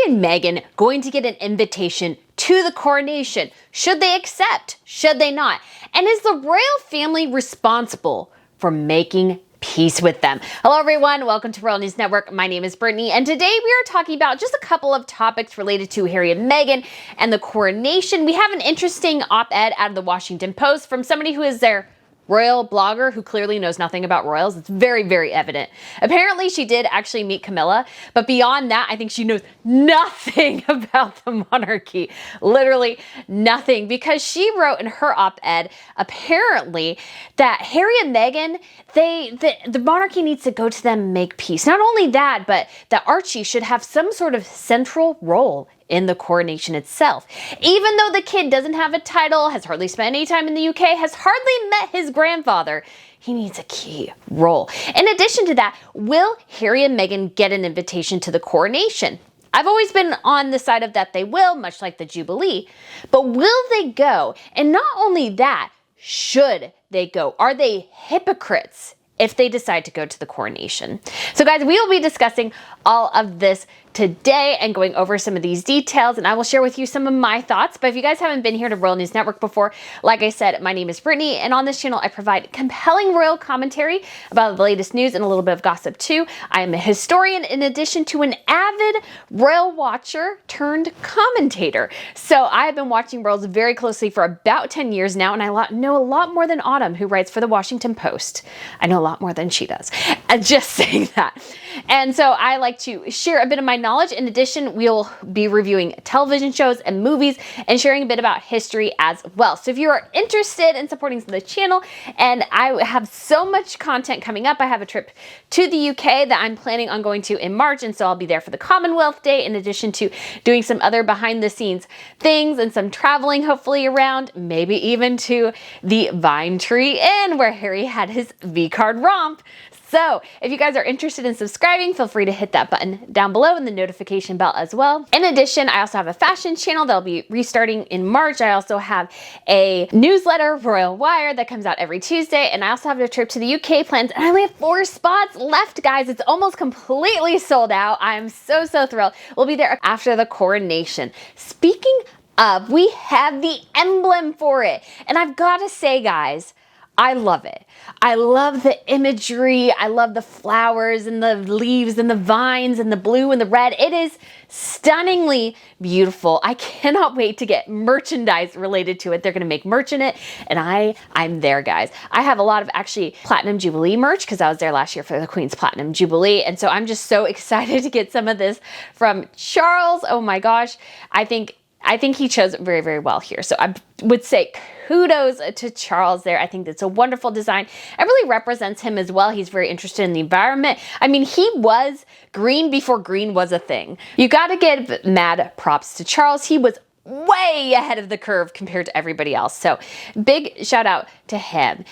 and Meghan going to get an invitation to the coronation? Should they accept? Should they not? And is the royal family responsible for making peace with them? Hello everyone, welcome to Royal News Network. My name is Brittany, and today we are talking about just a couple of topics related to Harry and Meghan and the coronation. We have an interesting op-ed out of the Washington Post from somebody who is their royal blogger who clearly knows nothing about royals. It's very, very evident. Apparently she did actually meet Camilla, but beyond that, I think she knows nothing about the monarchy. Literally nothing, because she wrote in her op-ed apparently that Harry and Meghan, the monarchy needs to go to them and make peace. Not only that, but that Archie should have some sort of central role in the coronation itself. Even though the kid doesn't have a title, has hardly spent any time in the UK, has hardly met his grandfather, he needs a key role. In addition to that, will Harry and Meghan get an invitation to the coronation? I've always been on the side of that they will, much like the Jubilee, but will they go? And not only that, should they go? Are they hypocrites if they decide to go to the coronation? So guys, we will be discussing all of this today and going over some of these details, and I will share with you some of my thoughts. But if you guys haven't been here to Royal News Network before, like I said, my name is Brittany, and on this channel I provide compelling royal commentary about the latest news and a little bit of gossip too. I am a historian in addition to an avid royal watcher turned commentator. So I have been watching royals very closely for about 10 years now, and I know a lot more than Autumn, who writes for the Washington Post. I know a lot more than she does. I'm just saying that. And so I like to share a bit of my knowledge. In addition, we'll be reviewing television shows and movies and sharing a bit about history as well. So if you are interested in supporting the channel, and I have so much content coming up, I have a trip to the UK that I'm planning on going to in March, and so I'll be there for the Commonwealth Day, in addition to doing some other behind the scenes things and some traveling hopefully around, maybe even to the Vine Tree Inn where Harry had his V-card romp. So if you guys are interested in subscribing, feel free to hit that button down below and the notification bell as well. In addition, I also have a fashion channel that'll be restarting in March. I also have a newsletter, Royal Wire, that comes out every Tuesday. And I also have a trip to the UK planned, and I only have 4 spots left, guys. It's almost completely sold out. I'm so thrilled. We'll be there after the coronation. Speaking of, we have the emblem for it. And I've got to say, guys, I love it. I love the imagery. I love the flowers and the leaves and the vines and the blue and the red. It is stunningly beautiful. I cannot wait to get merchandise related to it. They're going to make merch in it, and I'm there, guys. I have a lot of actually Platinum Jubilee merch because I was there last year for the Queen's Platinum Jubilee, and so I'm just so excited to get some of this from Charles. Oh my gosh. I think he chose it very, very well here. So I would say kudos to Charles there. I think that's a wonderful design. It really represents him as well. He's very interested in the environment. I mean, he was green before green was a thing. You got to give mad props to Charles. He was way ahead of the curve compared to everybody else. So big shout out to him.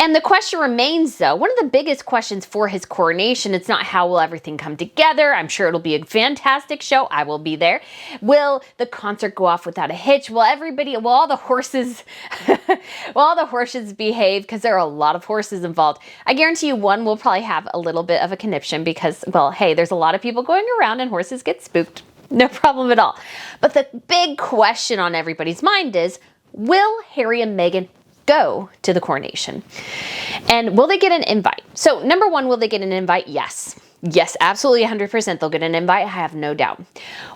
And the question remains, though, one of the biggest questions for his coronation, it's not how will everything come together. I'm sure it'll be a fantastic show. I will be there. Will the concert go off without a hitch? Will all the horses, will all the horses behave? Because there are a lot of horses involved. I guarantee you one will probably have a little bit of a conniption because, well, hey, there's a lot of people going around and horses get spooked. No problem at all. But the big question on everybody's mind is, will Harry and Meghan go to the coronation? And will they get an invite? So number one, will they get an invite? Yes. Yes, absolutely 100% they'll get an invite. I have no doubt.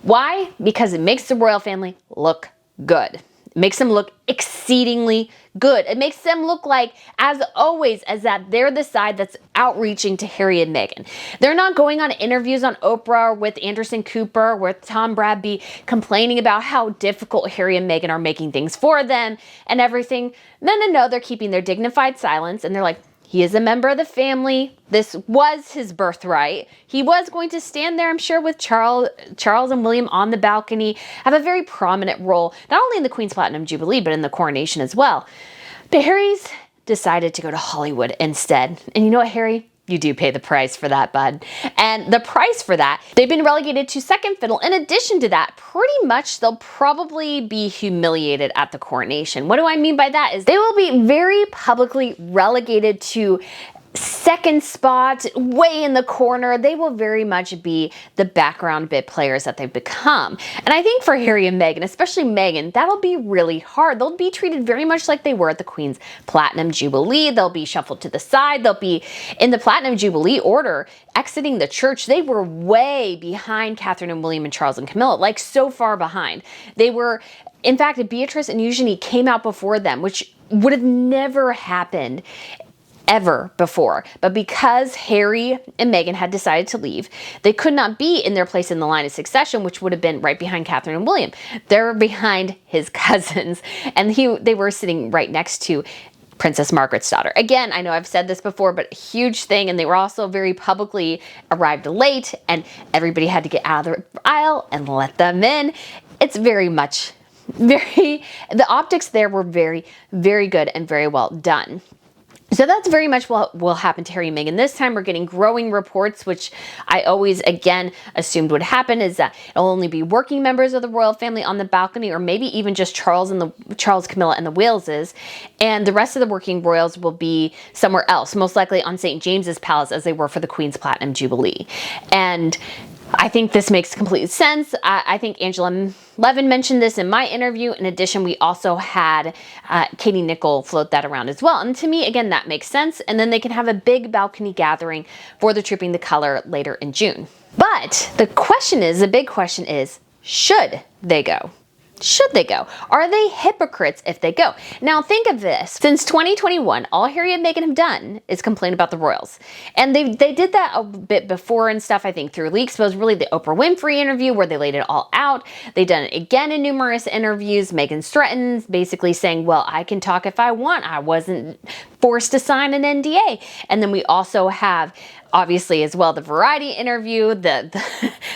Why? Because it makes the royal family look good. It makes them look exceedingly good. It makes them look like, as always, as that they're the side that's outreaching to Harry and Meghan. They're not going on interviews on Oprah or with Anderson Cooper, with Tom Bradby, complaining about how difficult Harry and Meghan are making things for them and everything. No, they're keeping their dignified silence, and they're like, he is a member of the family. This was his birthright. He was going to stand there, I'm sure, with Charles and William on the balcony, have a very prominent role, not only in the Queen's Platinum Jubilee, but in the coronation as well. But Harry's decided to go to Hollywood instead. And you know what, Harry? You do pay the price for that, bud. And the price for that, they've been relegated to second fiddle. In addition to that, pretty much they'll probably be humiliated at the coronation. What do I mean by that is they will be very publicly relegated to second spot, way in the corner. They will very much be the background bit players that they've become. And I think for Harry and Meghan, especially Meghan, that'll be really hard. They'll be treated very much like they were at the Queen's Platinum Jubilee. They'll be shuffled to the side. They'll be in the Platinum Jubilee order, exiting the church. They were way behind Catherine and William and Charles and Camilla, like so far behind. They were, in fact, Beatrice and Eugenie came out before them, which would have never happened ever before. But because Harry and Meghan had decided to leave, they could not be in their place in the line of succession, which would have been right behind Catherine and William. They're behind his cousins, and they were sitting right next to Princess Margaret's daughter. Again, I know I've said this before, but a huge thing, and they were also very publicly arrived late, and everybody had to get out of the aisle and let them in. It's very much, the optics there were very, very good and very well done. So that's very much what will happen to Harry and Meghan. This time we're getting growing reports, which I always, again, assumed would happen, is that it'll only be working members of the royal family on the balcony, or maybe even just Charles, Camilla, and the Waleses. And the rest of the working royals will be somewhere else, most likely on St. James's Palace, as they were for the Queen's Platinum Jubilee. And I think this makes complete sense. I think Angela Levin mentioned this in my interview. In addition, we also had Katie Nicholl float that around as well. And to me, again, that makes sense. And then they can have a big balcony gathering for the Trooping the Color later in June. But the big question is, should they go? Should they go? Are they hypocrites if they go? Now think of this. Since 2021, all Harry and Meghan have done is complain about the royals. And they did that a bit before and stuff, I think, through leaks. But it was really the Oprah Winfrey interview where they laid it all out. They've done it again in numerous interviews. Meghan Stratton's basically saying, well, I can talk if I want. I wasn't forced to sign an NDA. And then we also have, obviously, as well, the Variety interview, the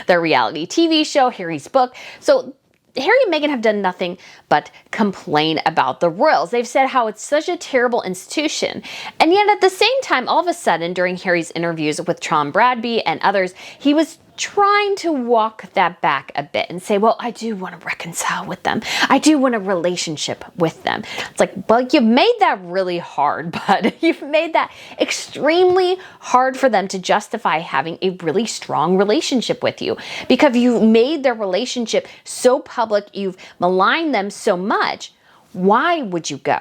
reality TV show, Harry's book. So Harry and Meghan have done nothing but complain about the royals. They've said how it's such a terrible institution. And yet at the same time, all of a sudden, during Harry's interviews with Tom Bradby and others, he was trying to walk that back a bit and say, well, I do want to reconcile with them. I do want a relationship with them. It's like, well, you've made that really hard, bud. You've made that extremely hard for them to justify having a really strong relationship with you, because you've made their relationship so public, you've maligned them so much. Why would you go?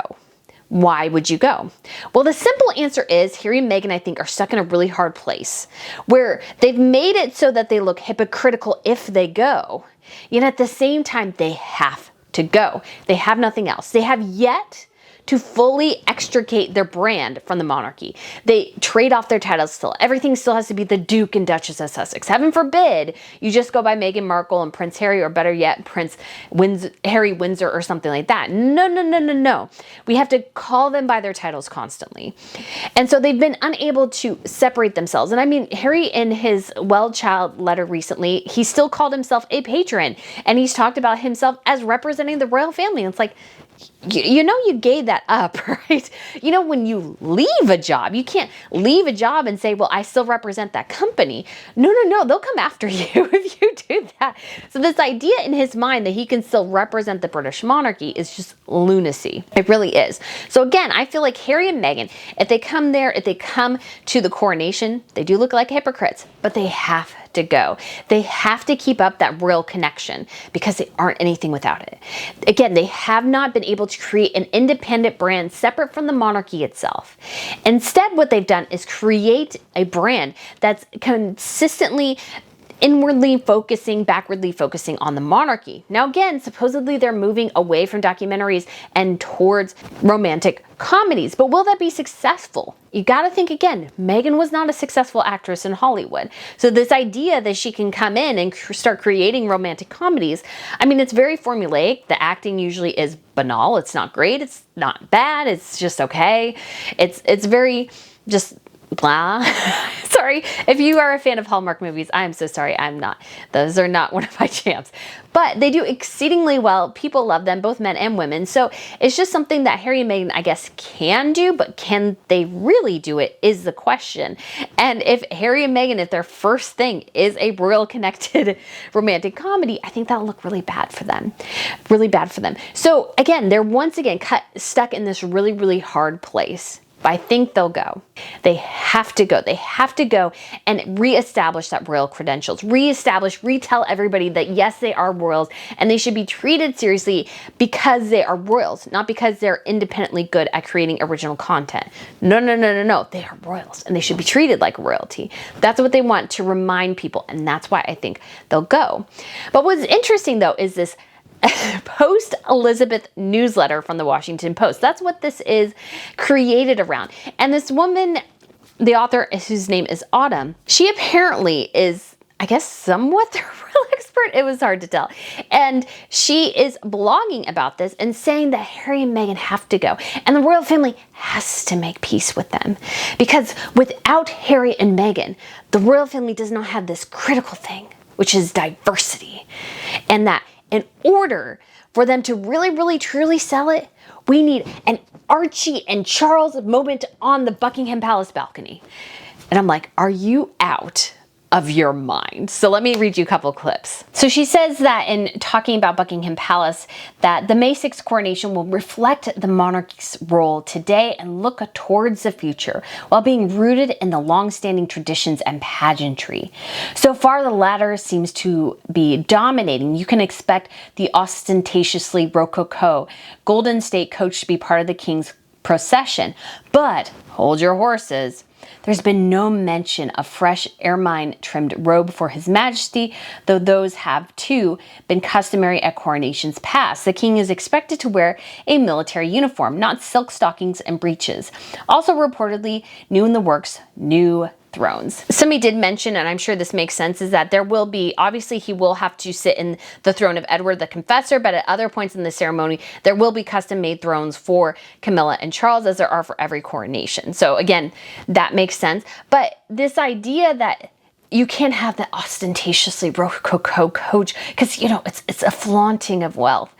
Why would you go? Well, the simple answer is Harry and Meghan, I think, are stuck in a really hard place where they've made it so that they look hypocritical if they go. Yet at the same time, they have to go. They have nothing else. They have yet to fully extricate their brand from the monarchy. They trade off their titles still. Everything still has to be the Duke and Duchess of Sussex. Heaven forbid you just go by Meghan Markle and Prince Harry, or better yet, Harry Windsor or something like that. No, no, no, no, no. We have to call them by their titles constantly. And so they've been unable to separate themselves. And I mean, Harry, in his well-child letter recently, he still called himself a patron. And he's talked about himself as representing the royal family. And it's like, you know, you gave that up, right? You know, when you leave a job, you can't leave a job and say, well, I still represent that company. No, no, no, they'll come after you if you do that. So this idea in his mind that he can still represent the British monarchy is just lunacy. It really is. So again, I feel like Harry and Meghan, if they come there, if they come to the coronation, they do look like hypocrites, but they have to go. They have to keep up that royal connection because they aren't anything without it. Again, they have not been able to create an independent brand separate from the monarchy itself. Instead, what they've done is create a brand that's consistently inwardly focusing, backwardly focusing on the monarchy. Now again, supposedly they're moving away from documentaries and towards romantic comedies, but will that be successful? You gotta think again, Meghan was not a successful actress in Hollywood. So this idea that she can come in and start creating romantic comedies, I mean, it's very formulaic. The acting usually is banal. It's not great. It's not bad. It's just okay. It's very just blah. Sorry, if you are a fan of Hallmark movies, I'm so sorry, I'm not. Those are not one of my jams. But they do exceedingly well. People love them, both men and women. So it's just something that Harry and Meghan, I guess, can do, but can they really do it is the question. And if Harry and Meghan, if their first thing is a royal connected romantic comedy, I think that'll look really bad for them. Really bad for them. So again, they're once again stuck in this really, really hard place. but I think they'll go. They have to go. They have to go and reestablish that royal credentials, retell everybody that yes, they are royals and they should be treated seriously because they are royals, not because they're independently good at creating original content. No. They are royals and they should be treated like royalty. That's what they want to remind people, and that's why I think they'll go. But what's interesting though is this post-Elizabeth newsletter from the Washington Post. That's what this is created around. And this woman, the author, whose name is Autumn, she apparently is, I guess, somewhat the real expert. It was hard to tell. And she is blogging about this and saying that Harry and Meghan have to go. And the royal family has to make peace with them. Because without Harry and Meghan, the royal family does not have this critical thing, which is diversity. And that in order for them to really, truly sell it, we need an Archie and Charles moment on the Buckingham Palace balcony. And I'm like, are you out of your mind? So let me read you a couple clips. So she says that in talking about Buckingham Palace, that the May 6th coronation will reflect the monarchy's role today and look towards the future while being rooted in the long-standing traditions and pageantry. So far, the latter seems to be dominating. You can expect the ostentatiously rococo Golden State coach to be part of the King's procession, but hold your horses. There's been no mention of fresh ermine-trimmed robe for His Majesty, though those have, too, been customary at coronations past. The king is expected to wear a military uniform, not silk stockings and breeches. Also reportedly, new in the works, new thrones. Somebody did mention, and I'm sure this makes sense, is that there will be, obviously he will have to sit in the throne of Edward the Confessor, but at other points in the ceremony, there will be custom-made thrones for Camilla and Charles, as there are for every coronation. So again, that makes sense. But this idea that you can't have the ostentatiously rococo coach, because, you know, it's a flaunting of wealth.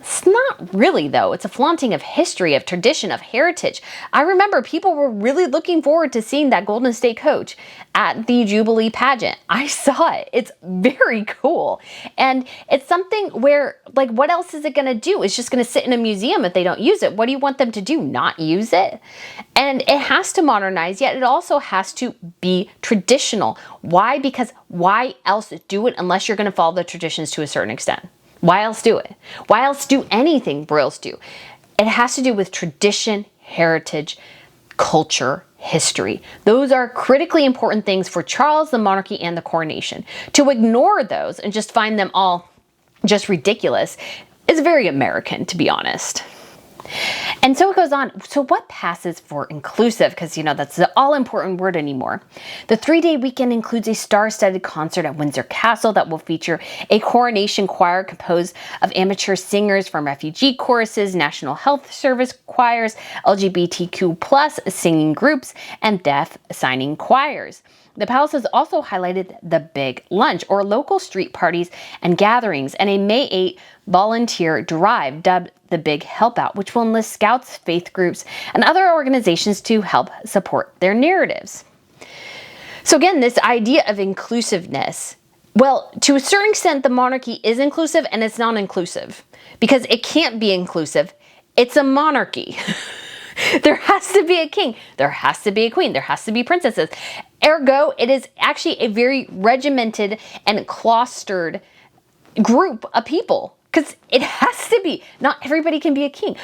It's not really, though. It's a flaunting of history, of tradition, of heritage. I remember people were really looking forward to seeing that Golden State coach at the Jubilee pageant. I saw it. It's very cool. And it's something where, like, what else is it going to do? It's just going to sit in a museum if they don't use it. What do you want them to do? Not use it? And it has to modernize, yet it also has to be traditional. Why? Because why else do it unless you're going to follow the traditions to a certain extent? Why else do it? Why else do anything royals do? It has to do with tradition, heritage, culture, history. Those are critically important things for Charles, the monarchy, and the coronation. To ignore those and just find them all just ridiculous is very American, to be honest. And so it goes on. So what passes for inclusive? Because, you know, that's the all-important word anymore. The 3-day weekend includes a star-studded concert at Windsor Castle that will feature a coronation choir composed of amateur singers from refugee choruses, National Health Service choirs, LGBTQ+ singing groups, and deaf signing choirs. The palace has also highlighted the Big Lunch, or local street parties and gatherings, and a May 8 volunteer drive dubbed the Big Help Out, which will enlist scouts, faith groups, and other organizations to help support their narratives. So again, this idea of inclusiveness, well, to a certain extent, the monarchy is inclusive and it's not inclusive because it can't be inclusive. It's a monarchy. There has to be a king. There has to be a queen. There has to be princesses. Ergo, it is actually a very regimented and clustered group of people. Because it has to be. Not everybody can be a king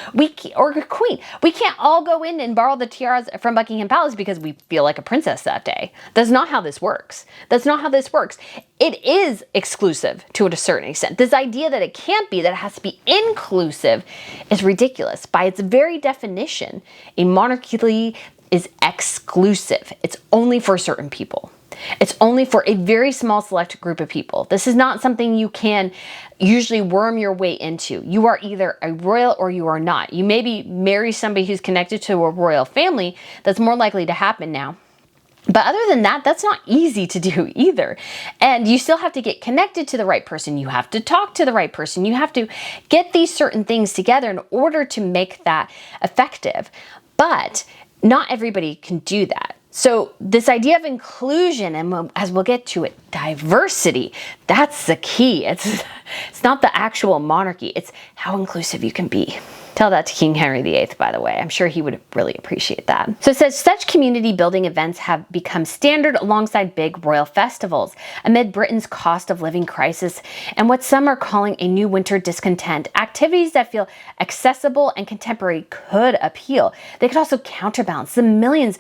or a queen. We can't all go in and borrow the tiaras from Buckingham Palace because we feel like a princess that day. That's not how this works. That's not how this works. It is exclusive to a certain extent. This idea that it can't be, that it has to be inclusive, is ridiculous. By its very definition, a monarchy is exclusive. It's only for certain people. It's only for a very small select group of people. This is not something you can usually worm your way into. You are either a royal or you are not. You maybe marry somebody who's connected to a royal family. That's more likely to happen now. But other than that, that's not easy to do either. And you still have to get connected to the right person. You have to talk to the right person. You have to get these certain things together in order to make that effective. But not everybody can do that. So this idea of inclusion, and as we'll get to it, diversity, that's the key. It's not the actual monarchy. It's how inclusive you can be. Tell that to King Henry VIII, by the way. I'm sure he would really appreciate that. So it says, such community building events have become standard alongside big royal festivals amid Britain's cost of living crisis and what some are calling a new winter discontent. Activities that feel accessible and contemporary could appeal. They could also counterbalance the millions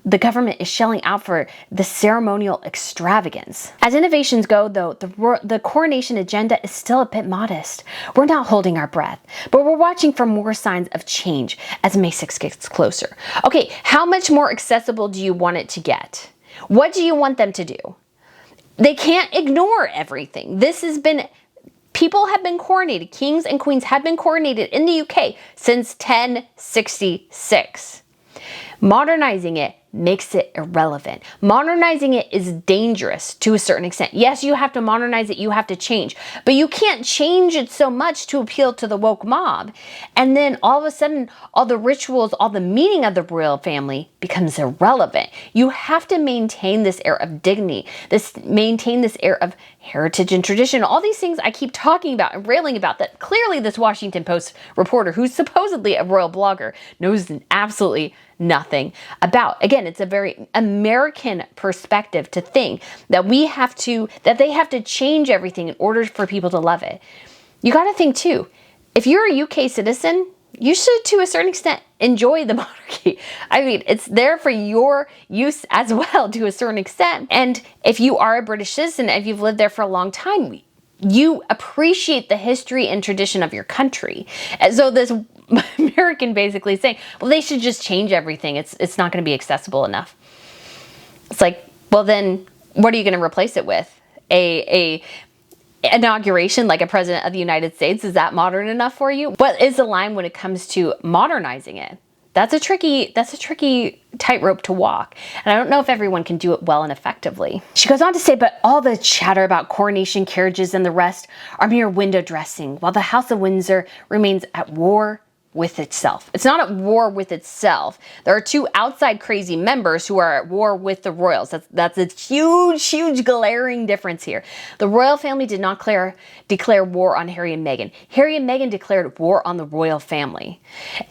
the government is shelling out for the ceremonial extravagance. As innovations go, though, the coronation agenda is still a bit modest. We're not holding our breath, but we're watching for more signs of change as May 6th gets closer. Okay, how much more accessible do you want it to get? What do you want them to do? They can't ignore everything. People have been coronated. Kings and queens have been coronated in the UK since 1066. Modernizing it makes it irrelevant. Modernizing it is dangerous to a certain extent. Yes, you have to modernize it, you have to change, but you can't change it so much to appeal to the woke mob. And then all of a sudden, all the rituals, all the meaning of the royal family becomes irrelevant. You have to maintain this air of dignity, maintain this air of heritage and tradition. All these things I keep talking about and railing about that clearly this Washington Post reporter, who's supposedly a royal blogger, knows absolutely nothing about. Again, it's a very American perspective to think that they have to change everything in order for people to love it. You got to think too, if you're a UK citizen, you should, to a certain extent, enjoy the monarchy. I mean, it's there for your use as well, to a certain extent. And if you are a British citizen, if you've lived there for a long time, you appreciate the history and tradition of your country. And so this American basically saying, well, they should just change everything. It's not going to be accessible enough. It's like, well, then what are you going to replace it with? A inauguration like a president of the United States? Is that modern enough for you? What is the line when it comes to modernizing it? That's a tricky tightrope to walk. And I don't know if everyone can do it well and effectively. She goes on to say, but all the chatter about coronation carriages and the rest are mere window dressing, while the House of Windsor remains at war with itself. It's not at war with itself. There are two outside crazy members who are at war with the royals. That's a huge glaring difference here. The royal family did not declare war on Harry and Meghan. Harry and Meghan declared war on the royal family.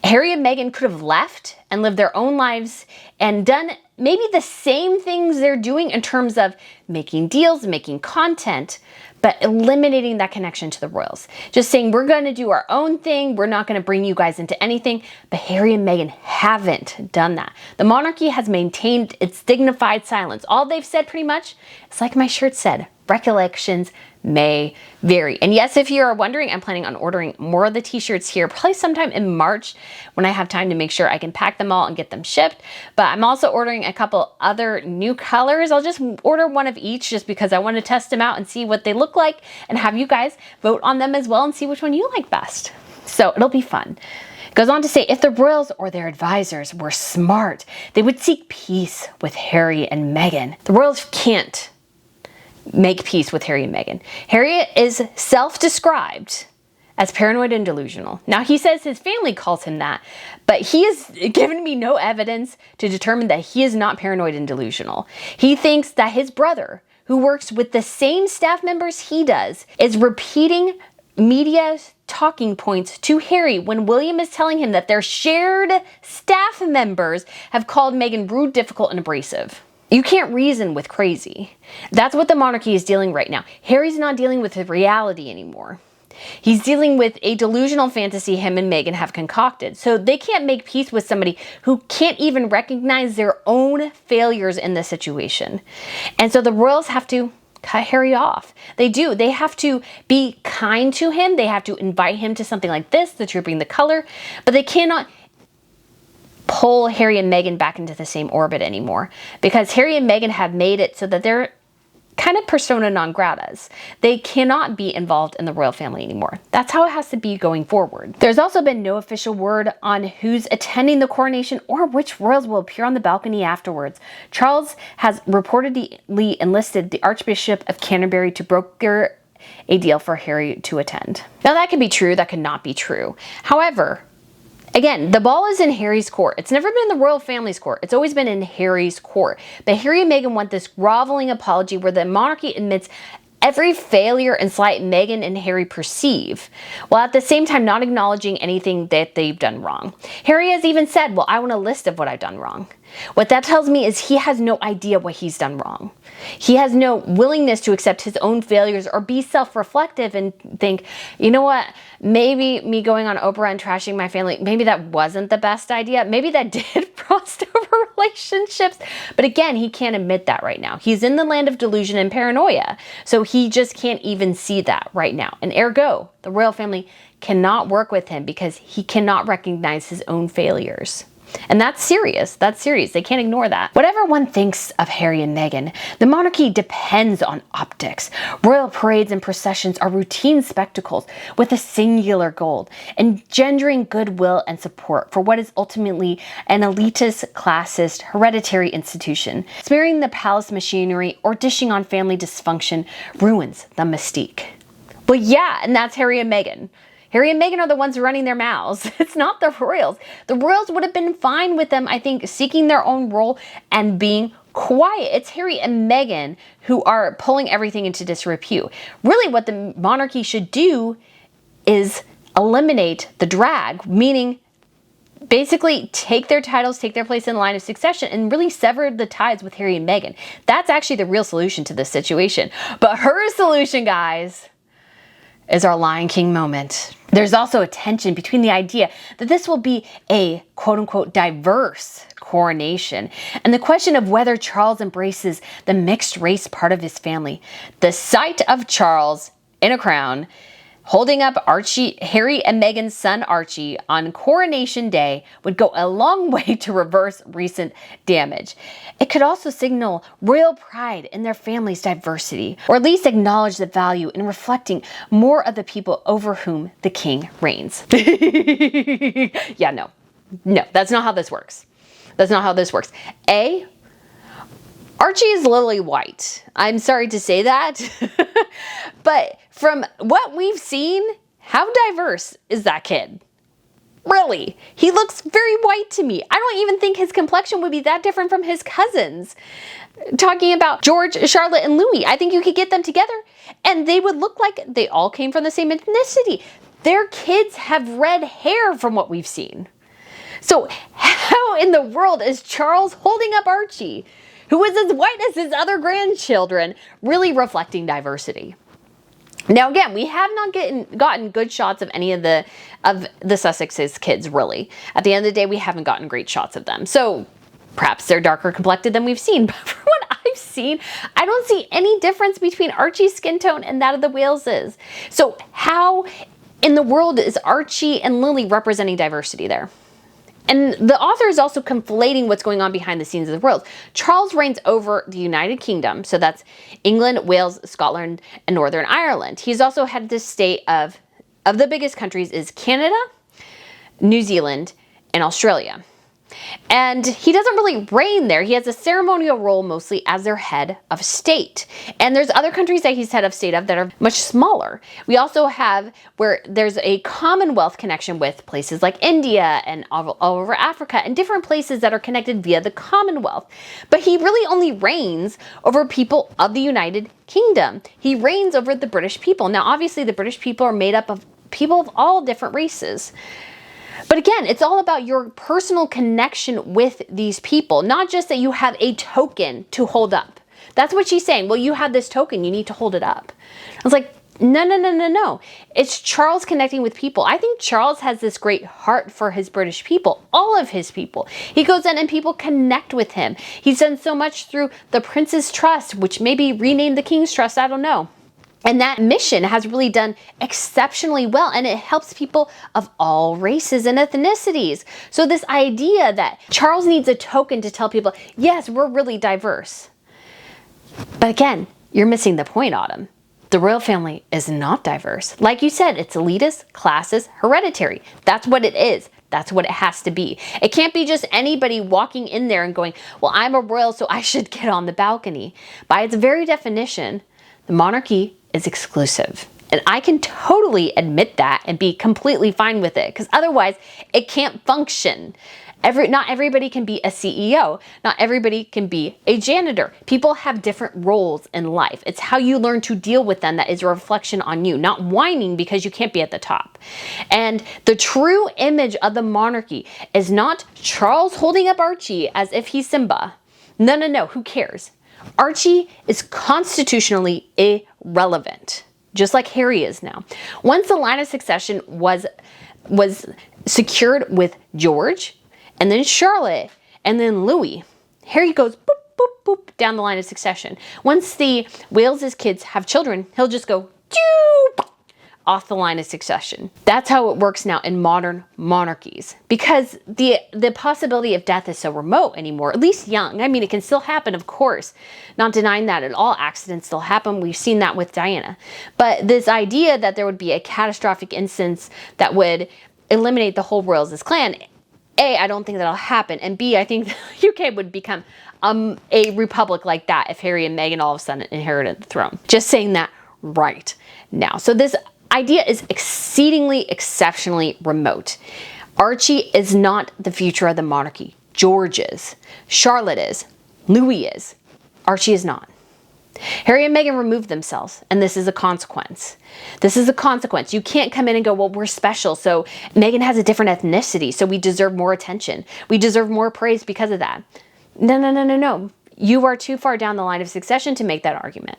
Harry and Meghan could have left and lived their own lives and done maybe the same things they're doing in terms of making deals, making content, but eliminating that connection to the royals. Just saying, we're going to do our own thing. We're not going to bring you guys into anything. But Harry and Meghan haven't done that. The monarchy has maintained its dignified silence. All they've said pretty much, it's like my shirt said, recollections may vary. And yes, if you're wondering, I'm planning on ordering more of the t-shirts here, probably sometime in March when I have time to make sure I can pack them all and get them shipped. But I'm also ordering a couple other new colors. I'll just order one of each just because I want to test them out and see what they look like and have you guys vote on them as well and see which one you like best. So it'll be fun. Goes on to say, if the royals or their advisors were smart, they would seek peace with Harry and Meghan. The royals can't make peace with Harry and Meghan. Harry is self-described as paranoid and delusional. Now, he says his family calls him that, but he has given me no evidence to determine that he is not paranoid and delusional. He thinks that his brother, who works with the same staff members he does, is repeating media talking points to Harry when William is telling him that their shared staff members have called Meghan rude, difficult, and abrasive. You can't reason with crazy. That's what the monarchy is dealing right now. Harry's not dealing with reality anymore. He's dealing with a delusional fantasy him and Meghan have concocted. So they can't make peace with somebody who can't even recognize their own failures in the situation. And so the royals have to cut Harry off. They do. They have to be kind to him. They have to invite him to something like this, the Trooping the Color, but they cannot pull Harry and Meghan back into the same orbit anymore, because Harry and Meghan have made it so that they're kind of persona non gratas. They cannot be involved in the royal family anymore. That's how it has to be going forward. There's also been no official word on who's attending the coronation or which royals will appear on the balcony afterwards. Charles has reportedly enlisted the Archbishop of Canterbury to broker a deal for Harry to attend. Now, that could be true, that could not be true. However, again, the ball is in Harry's court. It's never been in the royal family's court. It's always been in Harry's court. But Harry and Meghan want this groveling apology where the monarchy admits every failure and slight Meghan and Harry perceive, while at the same time not acknowledging anything that they've done wrong. Harry has even said, well, I want a list of what I've done wrong. What that tells me is he has no idea what he's done wrong. He has no willingness to accept his own failures or be self-reflective and think, you know what, maybe me going on Oprah and trashing my family, maybe that wasn't the best idea. Maybe that did frost over relationships. But again, he can't admit that right now. He's in the land of delusion and paranoia. So he just can't even see that right now. And ergo, the royal family cannot work with him because he cannot recognize his own failures. And that's serious. That's serious. They can't ignore that. Whatever one thinks of Harry and Meghan, the monarchy depends on optics. Royal parades and processions are routine spectacles with a singular goal, engendering goodwill and support for what is ultimately an elitist, classist, hereditary institution. Smearing the palace machinery or dishing on family dysfunction ruins the mystique. Well, yeah, and that's Harry and Meghan. Harry and Meghan are the ones running their mouths. It's not the royals. The royals would have been fine with them, I think, seeking their own role and being quiet. It's Harry and Meghan who are pulling everything into disrepute. Really, what the monarchy should do is eliminate the drag, meaning basically take their titles, take their place in the line of succession, and really sever the ties with Harry and Meghan. That's actually the real solution to this situation. But her solution, guys, is our Lion King moment. There's also a tension between the idea that this will be a quote-unquote diverse coronation and the question of whether Charles embraces the mixed race part of his family. The sight of Charles in a crown holding up Harry and Meghan's son Archie on Coronation Day would go a long way to reverse recent damage. It could also signal royal pride in their family's diversity, or at least acknowledge the value in reflecting more of the people over whom the king reigns. Yeah, no, that's not how this works. That's not how this works. Archie is lily white. I'm sorry to say that, but from what we've seen, how diverse is that kid? Really, he looks very white to me. I don't even think his complexion would be that different from his cousins. Talking about George, Charlotte, and Louis, I think you could get them together and they would look like they all came from the same ethnicity. Their kids have red hair from what we've seen. So how in the world is Charles holding up Archie, who is as white as his other grandchildren, really reflecting diversity? Now, again, we have not gotten good shots of any of the Sussex's kids, really. At the end of the day, we haven't gotten great shots of them. So perhaps they're darker complected than we've seen. But from what I've seen, I don't see any difference between Archie's skin tone and that of the Waleses. So how in the world is Archie and Lily representing diversity there? And the author is also conflating what's going on behind the scenes of the world. Charles reigns over the United Kingdom, so that's England, Wales, Scotland, and Northern Ireland. He's also head of the state of the biggest countries is Canada, New Zealand, and Australia. And he doesn't really reign there. He has a ceremonial role mostly as their head of state. And there's other countries that he's head of state of that are much smaller. We also have where there's a Commonwealth connection with places like India and all over Africa and different places that are connected via the Commonwealth. But he really only reigns over people of the United Kingdom. He reigns over the British people. Now, obviously, the British people are made up of people of all different races. But again, it's all about your personal connection with these people, not just that you have a token to hold up. That's what she's saying. Well, you have this token, you need to hold it up. I was like, no. It's Charles connecting with people. I think Charles has this great heart for his British people, all of his people. He goes in and people connect with him. He's done so much through the Prince's Trust, which maybe renamed the King's Trust, I don't know. And that mission has really done exceptionally well, and it helps people of all races and ethnicities. So this idea that Charles needs a token to tell people, yes, we're really diverse. But again, you're missing the point, Autumn. The royal family is not diverse. Like you said, it's elitist, classist, hereditary. That's what it is. That's what it has to be. It can't be just anybody walking in there and going, well, I'm a royal, so I should get on the balcony. By its very definition, the monarchy is exclusive. And I can totally admit that and be completely fine with it, because otherwise it can't function. Not everybody can be a CEO. Not everybody can be a janitor. People have different roles in life. It's how you learn to deal with them that is a reflection on you, not whining because you can't be at the top. And the true image of the monarchy is not Charles holding up Archie as if he's Simba. No, no, no. Who cares? Archie is constitutionally irrelevant, just like Harry is now. Once the line of succession was secured with George, and then Charlotte, and then Louis, Harry goes boop, boop, boop down the line of succession. Once the Wales's kids have children, he'll just go doop off the line of succession. That's how it works now in modern monarchies, because the possibility of death is so remote anymore, at least young. I mean, it can still happen, of course, not denying that at all. Accidents still happen. We've seen that with Diana. But this idea that there would be a catastrophic instance that would eliminate the whole royals' clan, A, I don't think that'll happen, and B, I think the UK would become a republic like that if Harry and Meghan all of a sudden inherited the throne. Just saying that right now. So this idea is exceptionally remote. Archie is not the future of the monarchy. George is. Charlotte is. Louis is. Archie is not. Harry and Meghan removed themselves, and this is a consequence. This is a consequence. You can't come in and go, well, we're special, so Meghan has a different ethnicity, so we deserve more attention. We deserve more praise because of that. No, no, no, no, no. You are too far down the line of succession to make that argument.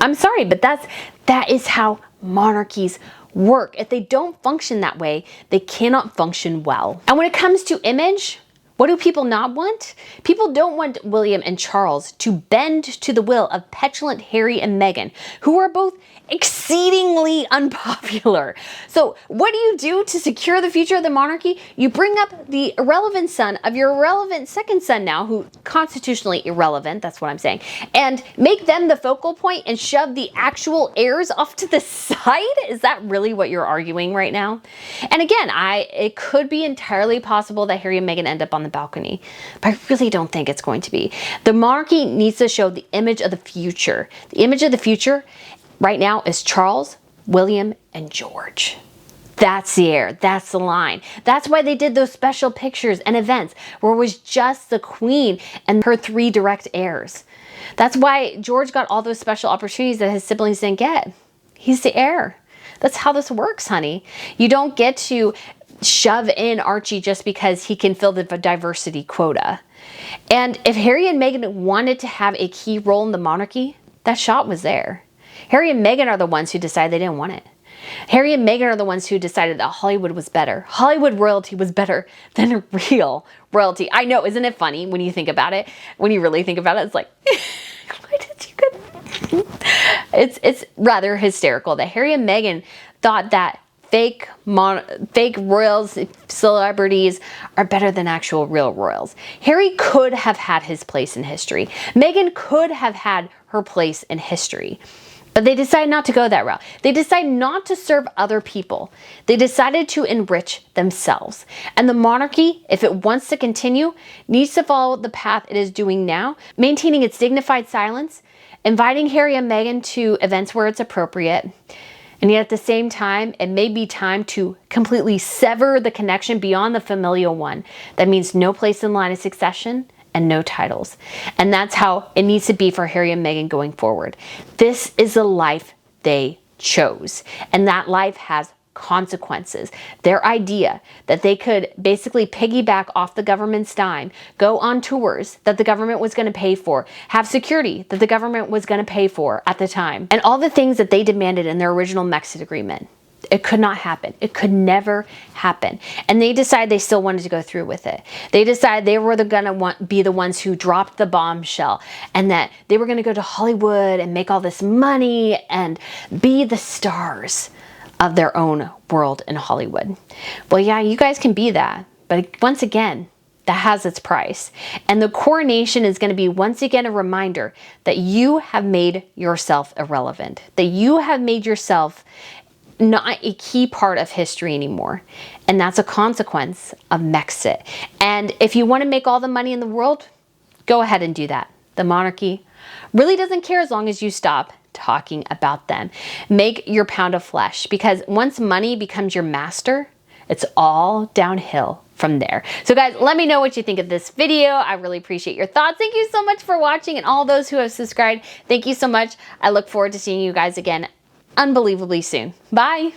I'm sorry, but that is how monarchies work. If they don't function that way, they cannot function well. And when it comes to image, what do people not want? People don't want William and Charles to bend to the will of petulant Harry and Meghan, who are both exceedingly unpopular. So what do to secure the future of the monarchy? You bring up the irrelevant son of your irrelevant second son now, who constitutionally irrelevant, that's what I'm saying, and make them the focal point and shove the actual heirs off to the side? Is that really what you're arguing right now? And again, it could be entirely possible that Harry and Meghan end up on the balcony, but I really don't think it's going to be. The monarchy needs to show the image of the future. The image of the future right now is Charles, William, and George. That's the heir. That's the line. That's why they did those special pictures and events where it was just the Queen and her 3 direct heirs. That's why George got all those special opportunities that his siblings didn't get. He's the heir. That's how this works, honey. You don't get to shove in Archie just because he can fill the diversity quota. And if Harry and Meghan wanted to have a key role in the monarchy, that shot was there. Harry and Meghan are the ones who decided they didn't want it. Harry and Meghan are the ones who decided that Hollywood was better. Hollywood royalty was better than real royalty. I know, isn't it funny when you think about it? When you really think about it, it's like, why did you go? It's rather hysterical that Harry and Meghan thought that fake royals, celebrities are better than actual real royals. Harry could have had his place in history. Meghan could have had her place in history. But they decided not to go that route. They decided not to serve other people. They decided to enrich themselves. And the monarchy, if it wants to continue, needs to follow the path it is doing now, maintaining its dignified silence, inviting Harry and Meghan to events where it's appropriate. And yet at the same time, it may be time to completely sever the connection beyond the familial one. That means no place in line of succession and no titles. And that's how it needs to be for Harry and Meghan going forward. This is the life they chose. And that life has consequences. Their idea that they could basically piggyback off the government's dime, go on tours that the government was going to pay for, have security that the government was going to pay for at the time, and all the things that they demanded in their original Brexit agreement. It could not happen. It could never happen. And they decided they still wanted to go through with it. They decided they were gonna be the ones who dropped the bombshell, and that they were gonna go to Hollywood and make all this money and be the stars of their own world in Hollywood. Well, yeah, you guys can be that. But once again, that has its price. And the coronation is going to be once again a reminder that you have made yourself irrelevant, that you have made yourself not a key part of history anymore. And that's a consequence of Brexit. And if you want to make all the money in the world, go ahead and do that. The monarchy really doesn't care as long as you stop talking about them. Make your pound of flesh, because once money becomes your master It's all downhill from there. So guys, let me know what you think of this video. I really appreciate your thoughts. Thank you so much for watching, and all those who have subscribed, thank you so much. I look forward to seeing you guys again unbelievably soon. Bye.